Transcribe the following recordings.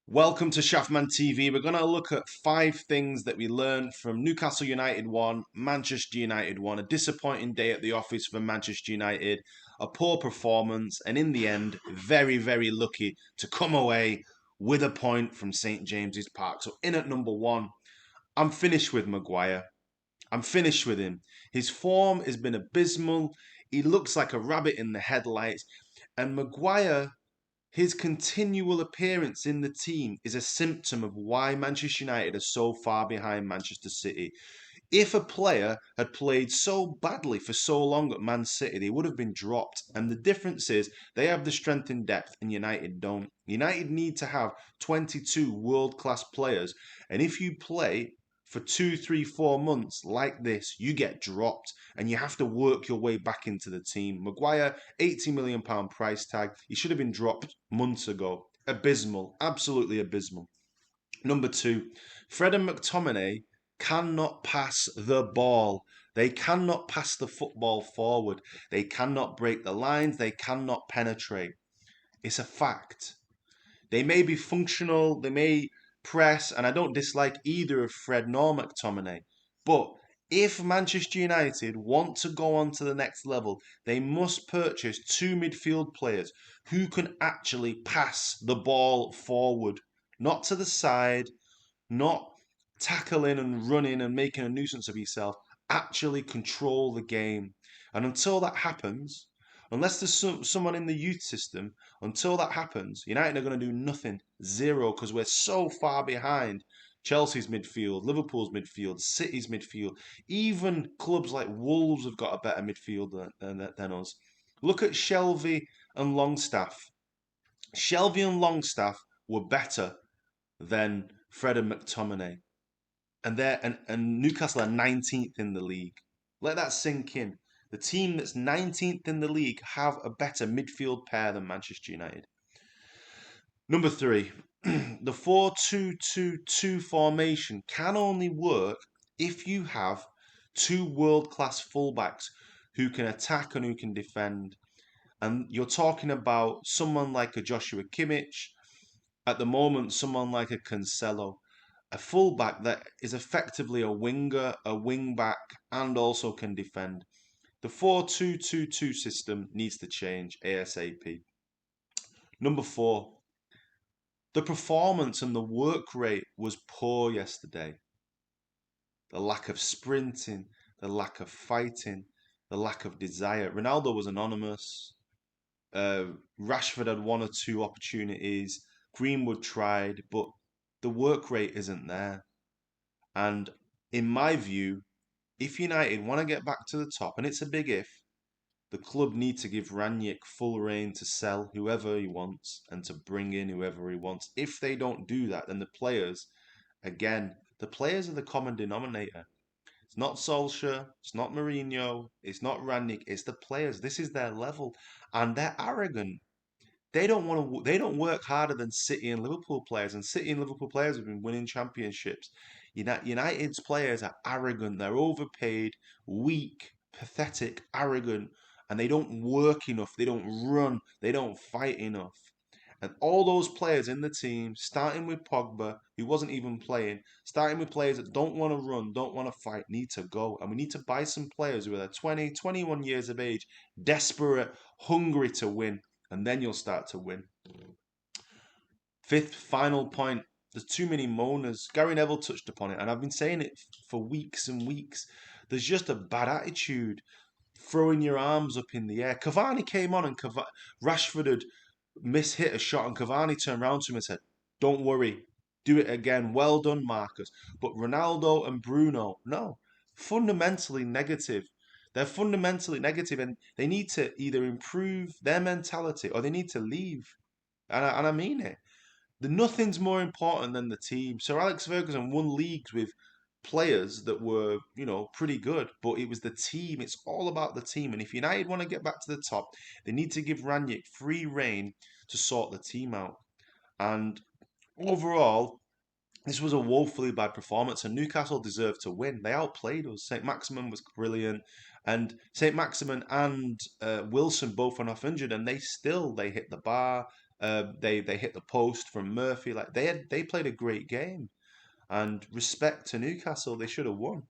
Welcome to Shaftman TV. We're going to look at 5 things that we learned from Newcastle United 1, Manchester United 1, a disappointing day at the office for Manchester United, a poor performance, and in the end, very, very lucky to come away with a point from St James's Park. So in at number 1, I'm finished with Maguire. I'm finished with him. His form has been abysmal. He looks like a rabbit in the headlights. And Maguire, his continual appearance in the team is a symptom of why Manchester United are so far behind Manchester City. If a player had played so badly for so long at Man City, they would have been dropped. And the difference is they have the strength in depth and United don't. United need to have 22 world-class players. And if you play for 2, 3, 4 months like this, you get dropped and you have to work your way back into the team. Maguire, £80 million price tag. He should have been dropped months ago. Abysmal. Absolutely abysmal. Number 2, Fred and McTominay cannot pass the ball. They cannot pass the football forward. They cannot break the lines. They cannot penetrate. It's a fact. They may be functional, they may press, and I don't dislike either of Fred nor McTominay. But if Manchester United want to go on to the next level, they must purchase 2 midfield players who can actually pass the ball forward, not to the side, not tackling and running and making a nuisance of yourself. Actually control the game. And until that happens, unless there's someone in the youth system, until that happens, United are going to do nothing. Zero, because we're so far behind Chelsea's midfield, Liverpool's midfield, City's midfield. Even clubs like Wolves have got a better midfield than us. Look at Shelvey and Longstaff. Shelvey and Longstaff were better than Fred and McTominay. And Newcastle are 19th in the league. Let that sink in. The team that's 19th in the league have a better midfield pair than Manchester United. Number 3, the 4-2-2-2 formation can only work if you have 2 world-class fullbacks who can attack and who can defend. And you're talking about someone like a Joshua Kimmich, at the moment, someone like a Cancelo, a fullback that is effectively a winger, a wing back, and also can defend. The 4-2-2-2 system needs to change ASAP. Number 4, the performance and the work rate was poor yesterday. The lack of sprinting, the lack of fighting, the lack of desire. Ronaldo was anonymous. Rashford had 1 or 2 opportunities. Greenwood tried, but the work rate isn't there. And in my view, if United want to get back to the top, and it's a big if, the club need to give Ranić full reign to sell whoever he wants and to bring in whoever he wants. If they don't do that, then the players, again, the players are the common denominator. It's not Solskjaer, it's not Mourinho, it's not Ranić, it's the players. This is their level, and they're arrogant. They don't want to. They don't work harder than City and Liverpool players, and City and Liverpool players have been winning championships. United's players are arrogant. They're overpaid, weak, pathetic, arrogant, and they don't work enough. They don't run. They don't fight enough. And all those players in the team, starting with Pogba, who wasn't even playing, starting with players that don't want to run, don't want to fight, need to go. And we need to buy some players who are 20, 21 years of age, desperate, hungry to win. And then you'll start to win. 5th, final point. There's too many moaners. Gary Neville touched upon it, and I've been saying it for weeks and weeks. There's just a bad attitude, throwing your arms up in the air. Cavani came on, and Rashford had mishit a shot, and Cavani turned around to him and said, "Don't worry, do it again. Well done, Marcus." But Ronaldo and Bruno, no, fundamentally negative. They're fundamentally negative, and they need to either improve their mentality or they need to leave. And I mean it. Nothing's more important than the team. Sir Alex Ferguson won leagues with players that were, pretty good, but it was the team. It's all about the team. And if United want to get back to the top, they need to give Ranić free reign to sort the team out. And overall, this was a woefully bad performance, and Newcastle deserved to win. They outplayed us. St. Maximin was brilliant, and St. Maximin and Wilson both went off injured, and they hit the bar. They hit the post from Murphy. Like they played a great game. And respect to Newcastle, they should have won.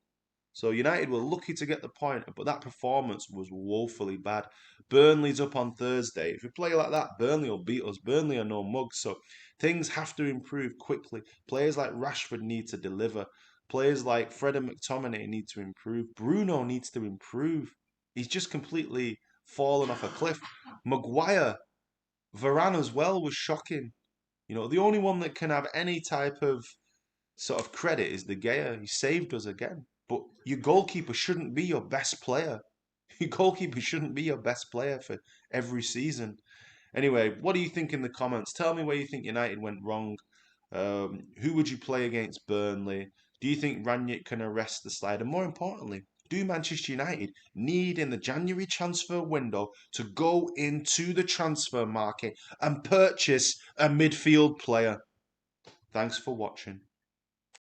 So United were lucky to get the point, but that performance was woefully bad. Burnley's up on Thursday. If we play like that, Burnley will beat us. Burnley are no mugs, so things have to improve quickly. Players like Rashford need to deliver. Players like Fred and McTominay need to improve. Bruno needs to improve. He's just completely fallen off a cliff. Maguire, Varane as well was shocking. The only one that can have any type of sort of credit is De Gea. He saved us again. But your goalkeeper shouldn't be your best player. Your goalkeeper shouldn't be your best player for every season. Anyway, what do you think in the comments? Tell me where you think United went wrong. Who would you play against Burnley? Do you think Ranić can arrest the slide? And more importantly, do Manchester United need in the January transfer window to go into the transfer market and purchase a midfield player? Thanks for watching.